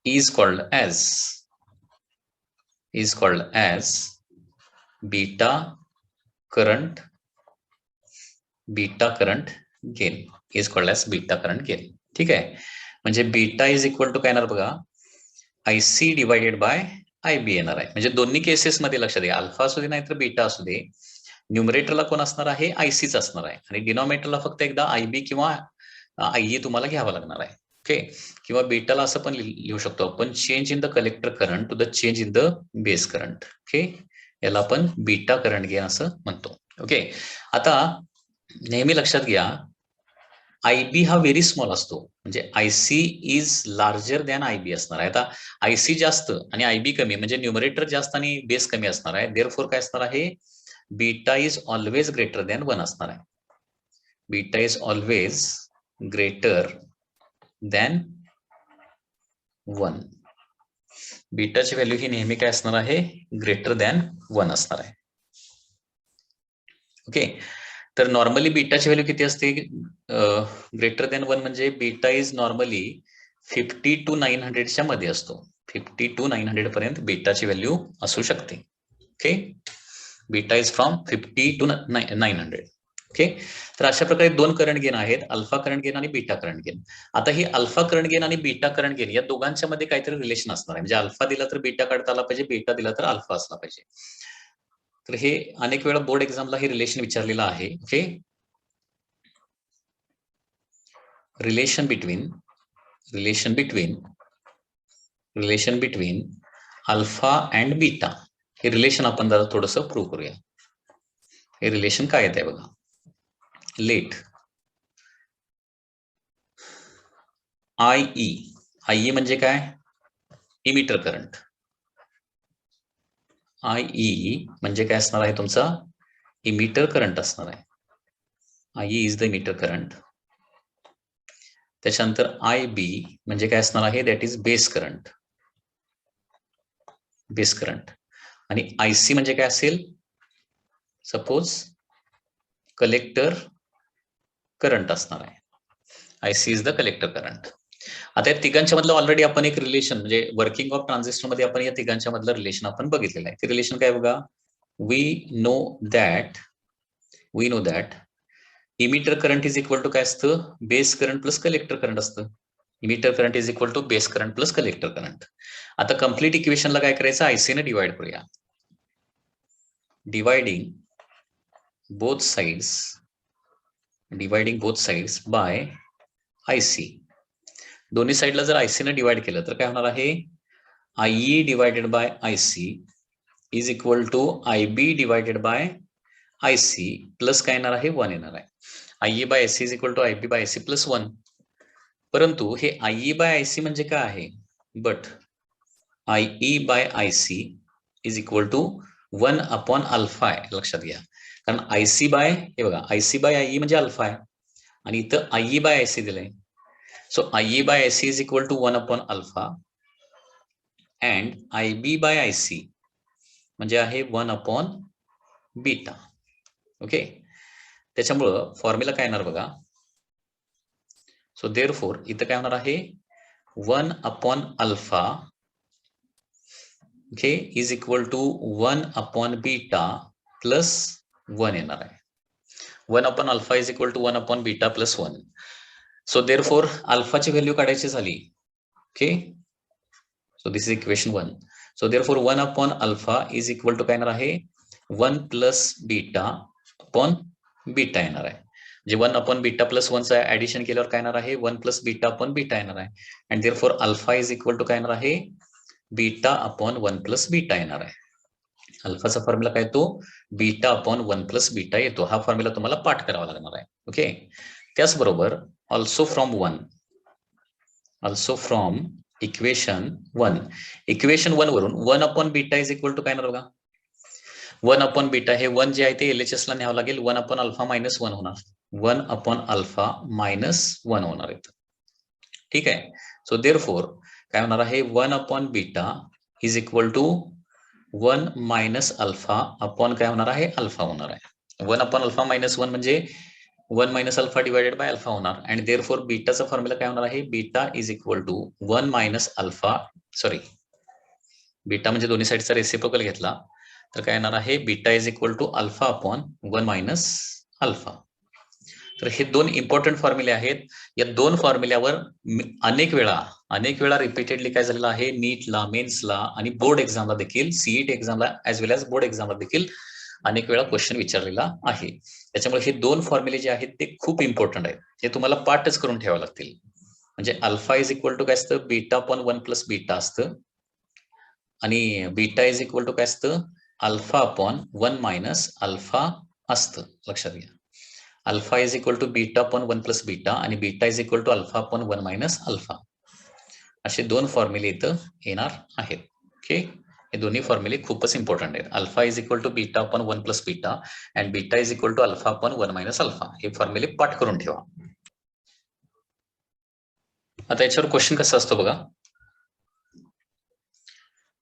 is called as beta current gain, is called as beta current gain. ठीक आहे, म्हणजे beta is equal to काय येणार बघा, IC divided bye IB येणार आहे. म्हणजे दोन्ही केसेस मध्ये लक्षात घ्या, अल्फा असू दे नाहीतर बीटा असू दे, न्यूमरेटरला कोण असणार आहे, आयसीच असणार आहे आणि डिनॉमिनेटरला फक्त एकदा आयबी किंवा आयई तुम्हाला घ्यावा लागणार आहे. ओके, किंवा बीटाला असं पण लिहू शकतो आपण, change in the collector current to the change in the base current. Okay, याला आपण बीटा करंट गेन असं म्हणतो. ओके, आता नेहमी लक्षात घ्या, आयबी हा व्हेरी स्मॉल असतो, म्हणजे IC is larger than IB असणार आहे. आता आयसी जास्त आणि आयबी कमी, म्हणजे न्यूमरेटर जास्त आणि बेस कमी असणार आहे. देअरफॉर काय असणार आहे, beta is always greater than 1 असणार आहे. Beta is always greater than 1. बीटाची व्हॅल्यू ही नेहमी काय असणार आहे, ग्रेटर दॅन 1 असणार आहे. ओके, तर नॉर्मली बीटाची व्हॅल्यू किती असते, ग्रेटर दॅन 1 म्हणजे बीटा इज नॉर्मली 50 टू 900 च्या मध्ये असतो. 50 टू 900 पर्यंत बीटाची व्हॅल्यू असू शकते. Okay, beta is from 50 to 900. Okay, तर अशा प्रकारे दोन करंट गेन आहेत, अल्फा करंट गेन आणि बीटा करंट गेन. आता ही अल्फा करंट गेन आणि बीटा करंट गेन या दोघांच्या मध्ये काहीतरी रिलेशन असणार आहे, म्हणजे अल्फा दिला तर बीटा काढता आला पाहिजे, बीटा दिला तर अल्फा असला पाहिजे. तर हे अनेक वेळा बोर्ड एक्झामला हे रिलेशन विचारलेलं आहे. Okay, relation between alpha and beta, हे रिलेशन आपण जरा थोडंसं प्रूव्ह करूया. हे रिलेशन काय येत आहे बघा. लेट IE म्हणजे काय, इमिटर करंट. IE म्हणजे काय असणार आहे तुमचा, इमिटर करंट असणार आहे. IE is the emitter current. त्याच्यानंतर IB म्हणजे काय असणार आहे, दॅट इज बेस करंट. आणि IC म्हणजे काय असेल, सपोज कलेक्टर करंट असणार आहे. IC is the collector current. आता या तिघांच्या मधलं ऑलरेडी आपण एक रिलेशन म्हणजे वर्किंग ऑफ ट्रान्झिस्टर मध्ये आपण या तिघांच्या मधलं रिलेशन आपण बघितलेलं आहे. ते रिलेशन काय बघा, we know that emitter current is equal to काय असतं, base current plus collector current असतं. Emitter current is equal to base current plus collector current. आता कंप्लीट इक्वेशनला काय करायचं, IC ने डिवाइड करूया. Dividing both sides by IC. दोन्ही साइडला जर IC ने डिवाइड केलं तर काय होणार आहे, IE divided by IC is equal to IB divided by IC plus काय येणार आहे, 1 येणार आहे. IE by IC is equal to IB by IC plus 1. परंतु हे IE बाय IC म्हणजे काय आहे, but IE by IC is equal to 1 upon alpha आहे, लक्षात घ्या. कारण IC बाय, हे बघा, IC बाय IE म्हणजे अल्फा आहे आणि इथं IE बाय IC दिलंय. So IE by IC is equal to 1 upon alpha and IB by IC म्हणजे आहे 1 upon बीटा. ओके, त्याच्यामुळं फॉर्म्युला काय येणार बघा. सो देअरफॉर इथं काय होणार आहे, 1 upon alpha okay is equal to 1 upon beta plus 1 येणार आहे. 1 upon alpha is equal to 1 upon beta plus 1. So therefore अल्फाची व्हॅल्यू काढायची झाली. Okay, so this is equation 1. सो therefore 1 upon alpha is equal to काय येणार आहे, 1 plus beta upon beta येणार आहे. जे 1 अपॉन बीटा प्लस 1 चं ऍडिशन केल्यावर काय येणार आहे, 1 प्लस बीटा अपॉन बीटा येणार आहे. And therefore alpha is equal to काय येणार आहे, बीटा अपॉन 1 प्लस बीटा येणार आहे. अल्फाचा फॉर्म्युला काय येतो, बीटा अपॉन 1 प्लस बीटा येतो. हा फॉर्म्युला तुम्हाला पाठ करावा लागणार आहे. ओके, त्याचबरोबर also from इक्वेशन 1 वरून 1 upon beta is equal to काय येणार बघा, 1 अपॉन बीटा हे 1 जे आहे ते LHS ला न्यावं लागेल. 1 अपॉन अल्फा मायनस 1 होणार, 1 अपॉन अल्फा मायनस 1 होणार आहे. ठीक आहे, सो देअरफॉर काय होणार आहे, 1 upon beta is equal to 1 minus alpha upon काय होणार आहे, अल्फा होणार आहे. 1 अपॉन अल्फा मायनस 1 म्हणजे 1 minus alpha divided by alpha होणार. अँड देअरफॉर बीटाचा फॉर्म्युला काय होणार आहे, beta is equal to 1 minus alpha, sorry beta म्हणजे दोन्ही साईडचा रेसिप्रोकल घेतला तर काय येणार आहे, beta is equal to alpha upon 1 minus alpha. तर हे दोन इम्पॉर्टंट फॉर्म्युले आहेत. या दोन फॉर्म्युल्यावर अनेक वेळा रिपीटेडली काय झालेलं आहे, नीटला, मेन्सला आणि बोर्ड एक्झामला देखील, CET एक्झामला ऍज वेल एज बोर्ड एक्झामला देखील अनेक वेळा क्वेश्चन विचारलेला आहे. त्याच्यामुळे हे दोन फॉर्म्युले जे आहेत ते खूप इम्पॉर्टंट आहेत. हे तुम्हाला पाठच करून ठेवावे लागतील. म्हणजे अल्फा इज इक्वल टू काय असतं, बीटा अपॉन 1 प्लस बीटा असतं आणि बीटा इज इक्वल टू काय असतं, अल्फा अपॉन 1 मायनस अल्फा असतं. लक्षात घ्या, alpha is equal to beta upon 1 plus beta आणि beta is equal to alpha upon 1 minus alpha. असे दोन फॉर्म्युले इथं येणार आहेत. ओके, हे दोन्ही फॉर्म्युले खूपच इम्पॉर्टंट आहेत. Alpha is equal to beta upon 1 plus beta and beta is equal to alpha upon 1 minus alpha. हे फॉर्म्युले पाठ करून ठेवा. आता याच्यावर क्वेश्चन कसा असतो बघा,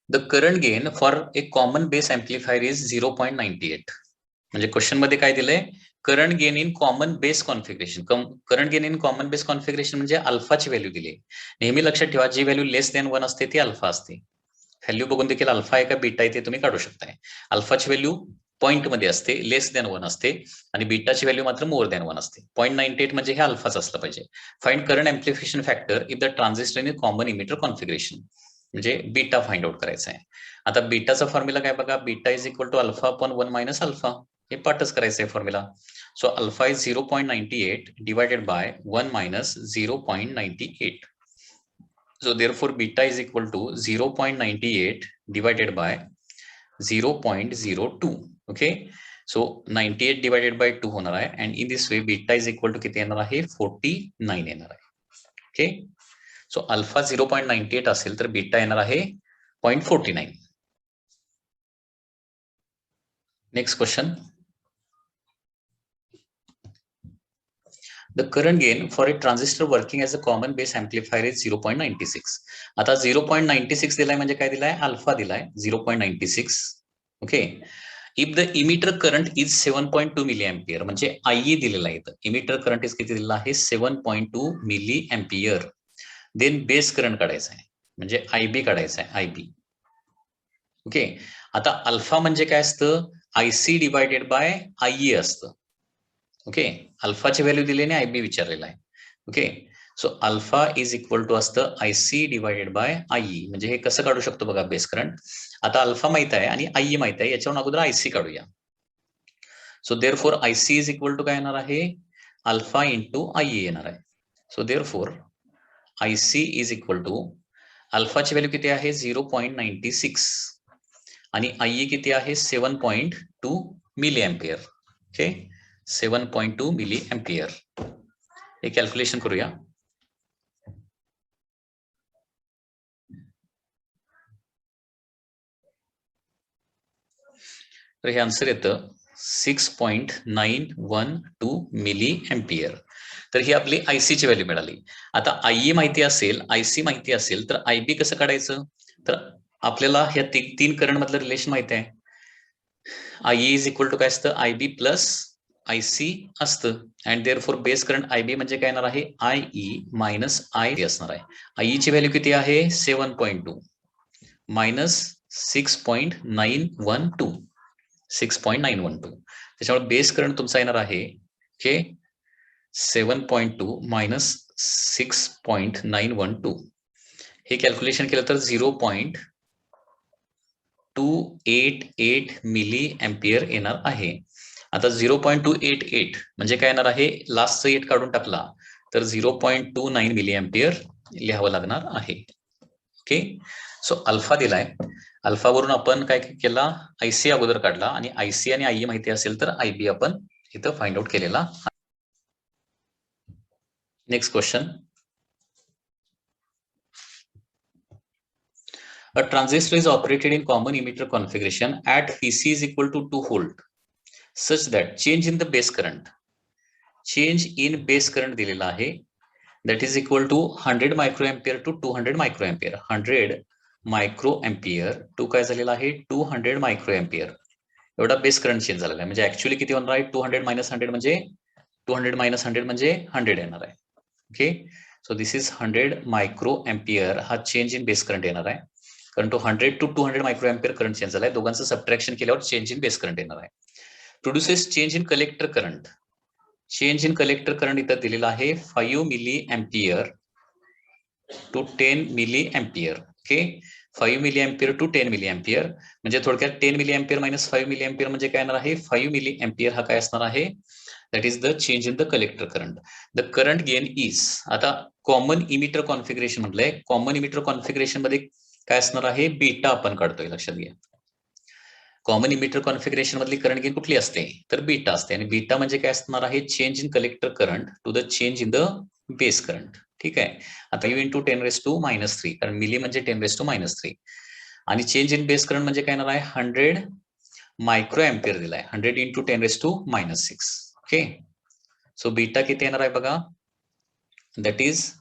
the current gain for a common base amplifier is 0.98. म्हणजे क्वेश्चन मध्ये काय दिलंय, current gain in common base configuration. Current gain in common base configuration म्हणजे अल्फाची व्हॅल्यू दिली. नेहमी लक्षात ठेवा, जी व्हॅल्यू लेस दॅन 1 असते ती अल्फा असते. व्हॅल्यू बघून देखील अल्फा आहे का बीटा आहे ते तुम्ही काढू शकताय. अल्फाची व्हॅल्यू पॉईंट मध्ये असते, लेस दॅन 1 असते आणि बीटाची व्हॅल्यू मात्र मोर दॅन 1 असते. 0.98 म्हणजे हे अल्फाच असलं पाहिजे. Find current amplification factor if the transistor in common emitter configuration. म्हणजे बीटा फाइंड आउट करायचा आहे. आता बीटाचा फॉर्म्युला काय बघा, beta is equal to alpha upon 1 minus alpha. हे पाठच करायचं आहे formula. So alpha is 0.98 divided by 1 minus 0.98. So therefore beta is equal to 0.98 divided by 0.02. Okay, so 98 divided by 2 होणार आहे, and in this way beta is equal to किती येणार आहे, 49 येणार आहे. ओके, सो अल्फा 0.98 असेल तर बीटा येणार आहे 0.49. Next question. The current gain for a transistor working as a common base amplifier is 0.96. आता 0.96 दिलाय म्हणजे काय दिलाय, अल्फा दिलाय 0.96. Okay, if the emitter current is 7.2 milli ampere, म्हणजे आयई दिलेला आहे. इमिटर करंट इज किती दिलेला आहे, 7.2 milli ampere. Then base current काढायचा आहे, म्हणजे आयबी काढायचा आहे, आयबी. ओके, आता अल्फा म्हणजे काय असतं, आयसी डिवायडेड बाय आयई असतं. ओके, अल्फाची व्हॅल्यू दिली आणि आयबी विचारलेला आहे. Okay, so alpha is equal to असतं आयसी डिवायडेड बाय आयई. म्हणजे हे कसं काढू शकतो बघा बेस करंट. आता अल्फा माहित आहे आणि आयई माहित आहे, याच्यावरून अगोदर आयसी काढूया. So therefore IC is equal to काय येणार आहे, अल्फा इंटू आयई येणार आहे. So therefore IC is equal to, अल्फाची व्हॅल्यू किती आहे 0.96 आणि आयई किती आहे 7.2 milli ampere. Okay, 7.2 milli ampere. हे कॅल्क्युलेशन करूया. तर हे आन्सर येतं 6.912 मिली एम्पियर. तर ही आपली आयसीची व्हॅल्यू मिळाली. आता आयई माहिती असेल, आयसी माहिती असेल, तर आयबी कसं काढायचं, तर आपल्याला ह्या तीन करंट मधलं रिलेशन माहिती आहे. आयई इज इक्वल टू काय असतं, आयबी प्लस आयसी असतं, and therefore base current IB म्हणजे काय येणार आहे, आयई मायनस आय असणार आहे. आयईची व्हॅल्यू किती आहे 7.2 मायनस 6.912. 6.912. त्याच्यामुळे बेस करंट तुमचा येणार आहे ओके 7.2 मायनस 6.912. हे कॅल्क्युलेशन केलं तर 0.288 मिली एम्पियर येणार आहे. आता 0.288 म्हणजे काय येणार आहे, लास्टचं 8 काढून टाकला तर 0.29 मिली एम्पियर लिहावं लागणार आहे. ओके, सो अल्फा दिलाय, अल्फावरून आपण काय केला, आयसी अगोदर काढला आणि आयसी आणि आयई माहिती असेल तर आयबी आपण इथं फाइंड आउट केलेला. Next question. A transistor is operated in common emitter configuration at Vc is equal to 2 volt such that change in the base current दिलेला आहे, that is equal to 100 microampere to 200 microampere. 100 microampere to काय झालेला आहे 200 microampere एवढा base current change झालेला आहे. म्हणजे actually किती होणार आहे, 200 मायनस 100 म्हणजे 200 मायनस 100 म्हणजे 100 येणार आहे. Okay, so this is 100 micro ampere हा चेंज इन बेस करंट येणार आहे, कारण तो 100 to 200 micro ampere current change झालाय. दोघांचं सबट्रॅक्शन केल्यावर चेंज इन बेस करंट येणार आहे. Produces change in collector current. Change in collector current इथं दिलेला आहे 5 milli ampere to 10 milli ampere. Okay, 5 milli ampere to 10 milli ampere म्हणजे थोडक्यात 10 milli ampere minus 5 milli ampere म्हणजे काय येणार आहे 5 मिली एम्पियर हा काय असणार आहे, that is the change in the collector current. The current gain is, आता कॉमन इमिटर कॉन्फिगरेशन म्हटलंय, कॉमन इमिटर कॉन्फिगरेशन मध्ये काय असणार आहे, बीटा आपण काढतोय, लक्षात घ्या. कॉमन इमिटर कॉन्फिगरेशन मधली करंट गेन कुठली असते, तर बीटा असते. आणि बीटा म्हणजे काय असणार आहे, change in collector current to the change in the base current. ठीक आहे, आता यू इंटू 10⁻⁻3 कारण मिली म्हणजे 10⁻⁻3 आणि चेंज इन बेस करंट म्हणजे काय येणार आहे 100 मायक्रो एम्पियर दिलाय, 100 इंटू 10⁻⁻6. ओके, सो बीटा किती येणार आहे बघा, दॅट इज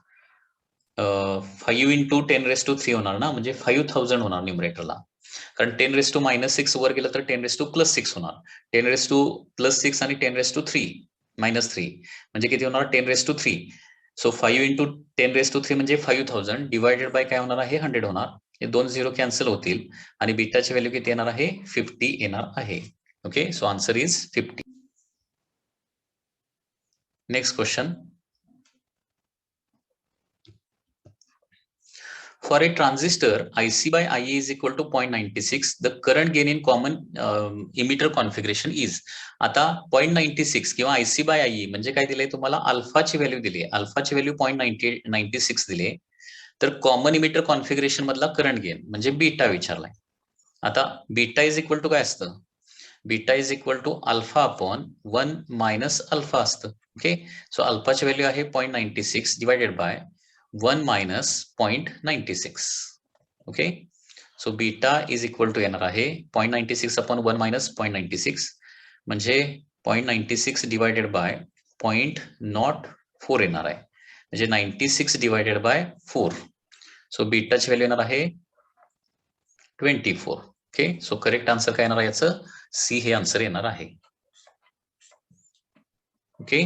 5 इंटू 10⁻³ होणार ना, म्हणजे 5000 होणार न्यूमरेटरला. कारण 10⁻⁻6 वर गेलं तर 10⁻+6 होणार. 10⁻+6 आणि 10⁻³ म्हणजे किती होणार 10⁻3. सो 5 इंटू 10⁻³ म्हणजे 5000 डिवायडेड बाय काय होणार आहे 100 होणार. हे 2 0 कॅन्सल होतील आणि बीटाची व्हॅल्यू किती येणार आहे 50 येणार आहे. Okay, so answer is 50. Next question. For a transistor, IC by IE is equal to 0.96. The current gain in common emitter configuration is. आता 0.96 किंवा IC by IE म्हणजे काय दिले तुम्हाला अल्फाची व्हॅल्यू दिली आहे. अल्फाची व्हॅल्यू 0.96 दिली आहे. तर कॉमन इमिटर कॉन्फिगरेशन मधला करंट गेन म्हणजे बीटा विचारलाय. आता बीटा इज इक्वल टू काय असतं? Beta is equal to alpha upon 1 minus alpha असतं. ओके, सो अल्फाची व्हॅल्यू आहे 0.96 divided by 1 minus 0.96. Okay, so beta is equal to येणार आहे 0.96 अपॉन 1 मायनस 0.96 म्हणजे 0.96 डिवायडेड बाय 0.04 येणार आहे म्हणजे 96 डिवायडेड बाय 4. सो बीटाची व्हॅल्यू येणार आहे 24. ओके, सो करेक्ट आन्सर काय येणार आहे याचं? सी हे आन्सर येणार आहे. ओके.